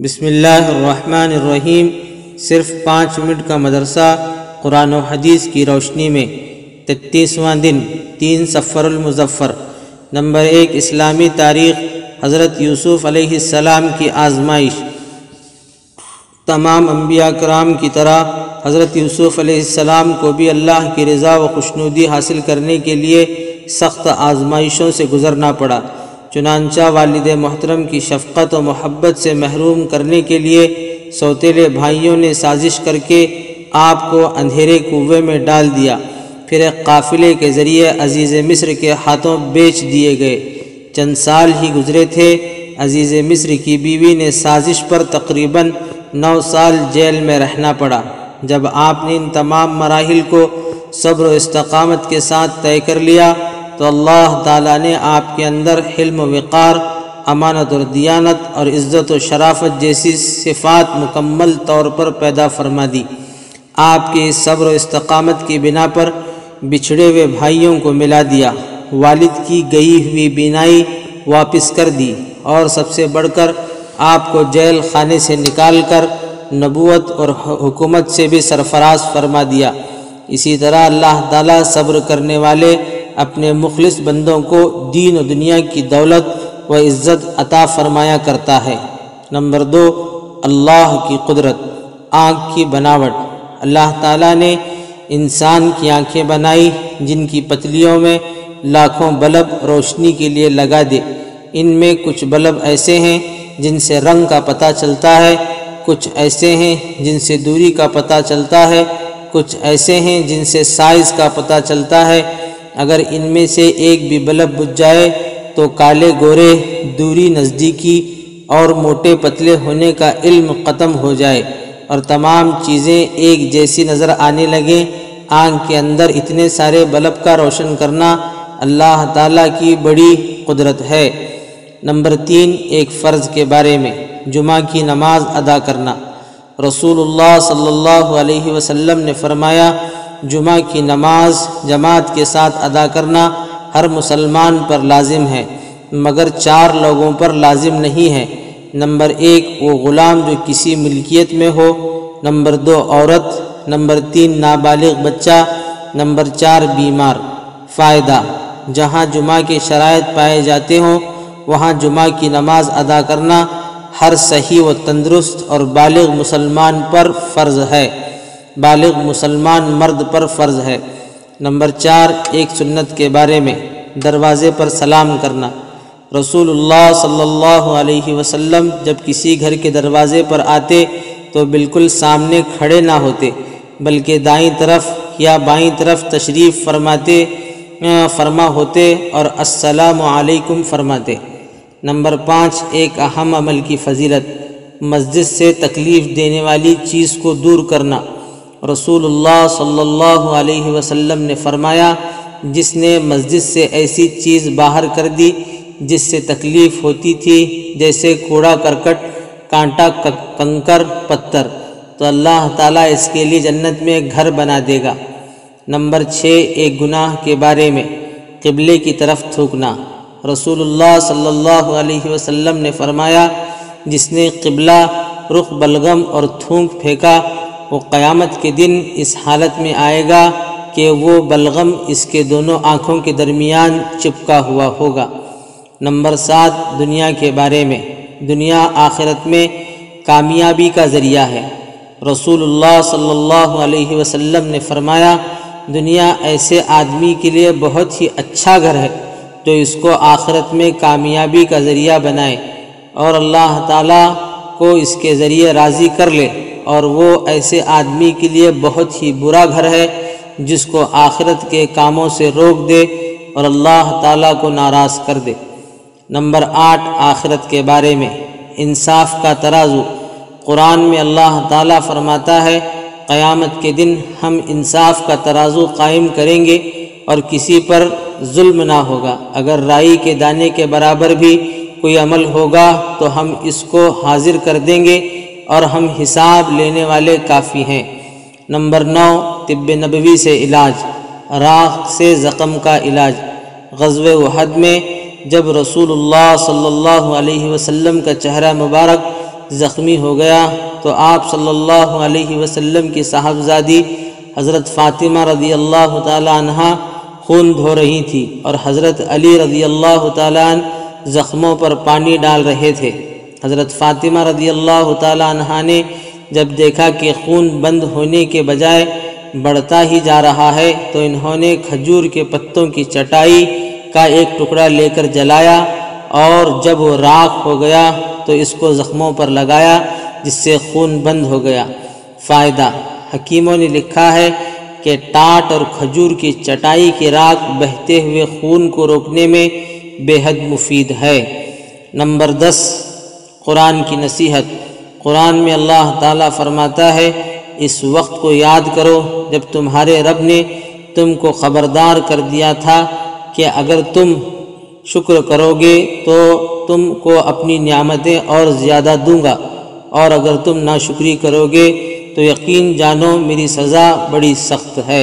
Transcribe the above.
بسم اللہ الرحمن الرحیم۔ صرف 5 منٹ کا مدرسہ قرآن و حدیث کی روشنی میں 33واں دن 3 صفر المظفر۔ نمبر 1، اسلامی تاریخ۔ حضرت یوسف علیہ السلام کی آزمائش۔ تمام انبیاء کرام کی طرح حضرت یوسف علیہ السلام کو بھی اللہ کی رضا و خوشنودی حاصل کرنے کے لیے سخت آزمائشوں سے گزرنا پڑا۔ چنانچہ والد محترم کی شفقت و محبت سے محروم کرنے کے لیے سوتیلے بھائیوں نے سازش کر کے آپ کو اندھیرے کنویں میں ڈال دیا، پھر ایک قافلے کے ذریعے عزیز مصر کے ہاتھوں بیچ دیے گئے۔ چند سال ہی گزرے تھے، عزیز مصر کی بیوی نے سازش پر تقریباً 9 سال جیل میں رہنا پڑا۔ جب آپ نے ان تمام مراحل کو صبر و استقامت کے ساتھ طے کر لیا تو اللہ تعالیٰ نے آپ کے اندر حلم و وقار، امانت اور دیانت اور عزت و شرافت جیسی صفات مکمل طور پر پیدا فرما دی۔ آپ کے اس صبر و استقامت کی بنا پر بچھڑے ہوئے بھائیوں کو ملا دیا، والد کی گئی ہوئی بینائی واپس کر دی، اور سب سے بڑھ کر آپ کو جیل خانے سے نکال کر نبوت اور حکومت سے بھی سرفراز فرما دیا۔ اسی طرح اللہ تعالیٰ صبر کرنے والے اپنے مخلص بندوں کو دین و دنیا کی دولت و عزت عطا فرمایا کرتا ہے۔ نمبر 2، اللہ کی قدرت۔ آنکھ کی بناوٹ۔ اللہ تعالیٰ نے انسان کی آنکھیں بنائی جن کی پتلیوں میں لاکھوں بلب روشنی کے لیے لگا دے۔ ان میں کچھ بلب ایسے ہیں جن سے رنگ کا پتہ چلتا ہے، کچھ ایسے ہیں جن سے دوری کا پتہ چلتا ہے، کچھ ایسے ہیں جن سے سائز کا پتہ چلتا ہے۔ اگر ان میں سے ایک بھی بلب بجھ جائے تو کالے گورے، دوری نزدیکی اور موٹے پتلے ہونے کا علم ختم ہو جائے اور تمام چیزیں ایک جیسی نظر آنے لگیں۔ آنکھ کے اندر اتنے سارے بلب کا روشن کرنا اللہ تعالیٰ کی بڑی قدرت ہے۔ نمبر 3، ایک فرض کے بارے میں، جمعہ کی نماز ادا کرنا۔ رسول اللہ صلی اللہ علیہ وسلم نے فرمایا، جمعہ کی نماز جماعت کے ساتھ ادا کرنا ہر مسلمان پر لازم ہے، مگر 4 لوگوں پر لازم نہیں ہے۔ نمبر 1، وہ غلام جو کسی ملکیت میں ہو۔ نمبر 2، عورت۔ نمبر 3، نابالغ بچہ۔ نمبر 4، بیمار۔ فائدہ: جہاں جمعہ کے شرائط پائے جاتے ہوں وہاں جمعہ کی نماز ادا کرنا ہر صحیح و تندرست اور بالغ مسلمان پر فرض ہے، بالغ مسلمان مرد پر فرض ہے۔ نمبر 4، ایک سنت کے بارے میں، دروازے پر سلام کرنا۔ رسول اللہ صلی اللہ علیہ وسلم جب کسی گھر کے دروازے پر آتے تو بالکل سامنے کھڑے نہ ہوتے بلکہ دائیں طرف یا بائیں طرف تشریف فرما ہوتے اور السلام علیکم فرماتے۔ نمبر 5، ایک اہم عمل کی فضیلت، مسجد سے تکلیف دینے والی چیز کو دور کرنا۔ رسول اللہ صلی اللہ علیہ وسلم نے فرمایا، جس نے مسجد سے ایسی چیز باہر کر دی جس سے تکلیف ہوتی تھی، جیسے کوڑا کرکٹ، کانٹا، کنکر، پتھر، تو اللہ تعالیٰ اس کے لیے جنت میں ایک گھر بنا دے گا۔ نمبر 6، ایک گناہ کے بارے میں، قبلے کی طرف تھوکنا۔ رسول اللہ صلی اللہ علیہ وسلم نے فرمایا، جس نے قبلہ رخ بلغم اور تھونک پھینکا وہ قیامت کے دن اس حالت میں آئے گا کہ وہ بلغم اس کے دونوں آنکھوں کے درمیان چپکا ہوا ہوگا۔ نمبر 7، دنیا کے بارے میں، دنیا آخرت میں کامیابی کا ذریعہ ہے۔ رسول اللہ صلی اللہ علیہ وسلم نے فرمایا، دنیا ایسے آدمی کے لیے بہت ہی اچھا گھر ہے جو اس کو آخرت میں کامیابی کا ذریعہ بنائے اور اللہ تعالیٰ کو اس کے ذریعے راضی کر لے، اور وہ ایسے آدمی کے لیے بہت ہی برا گھر ہے جس کو آخرت کے کاموں سے روک دے اور اللہ تعالیٰ کو ناراض کر دے۔ نمبر 8، آخرت کے بارے میں، انصاف کا ترازو۔ قرآن میں اللہ تعالیٰ فرماتا ہے، قیامت کے دن ہم انصاف کا ترازو قائم کریں گے اور کسی پر ظلم نہ ہوگا۔ اگر رائی کے دانے کے برابر بھی کوئی عمل ہوگا تو ہم اس کو حاضر کر دیں گے اور ہم حساب لینے والے کافی ہیں۔ نمبر 9، طب نبوی سے علاج، راکھ سے زخم کا علاج۔ غزوہ احد میں جب رسول اللہ صلی اللہ علیہ وسلم کا چہرہ مبارک زخمی ہو گیا تو آپ صلی اللہ علیہ وسلم کی صاحبزادی حضرت فاطمہ رضی اللہ تعالی عنہ خون دھو رہی تھی اور حضرت علی رضی اللہ تعالی عنہ زخموں پر پانی ڈال رہے تھے۔ حضرت فاطمہ رضی اللہ تعالی عنہ نے جب دیکھا کہ خون بند ہونے کے بجائے بڑھتا ہی جا رہا ہے تو انہوں نے کھجور کے پتوں کی چٹائی کا ایک ٹکڑا لے کر جلایا اور جب وہ راکھ ہو گیا تو اس کو زخموں پر لگایا جس سے خون بند ہو گیا۔ فائدہ: حکیموں نے لکھا ہے کہ ٹاٹ اور کھجور کی چٹائی کی راکھ بہتے ہوئے خون کو روکنے میں بے حد مفید ہے۔ نمبر 10، قرآن کی نصیحت۔ قرآن میں اللہ تعالیٰ فرماتا ہے، اس وقت کو یاد کرو جب تمہارے رب نے تم کو خبردار کر دیا تھا کہ اگر تم شکر کرو گے تو تم کو اپنی نعمتیں اور زیادہ دوں گا، اور اگر تم ناشکری کرو گے تو یقین جانو میری سزا بڑی سخت ہے۔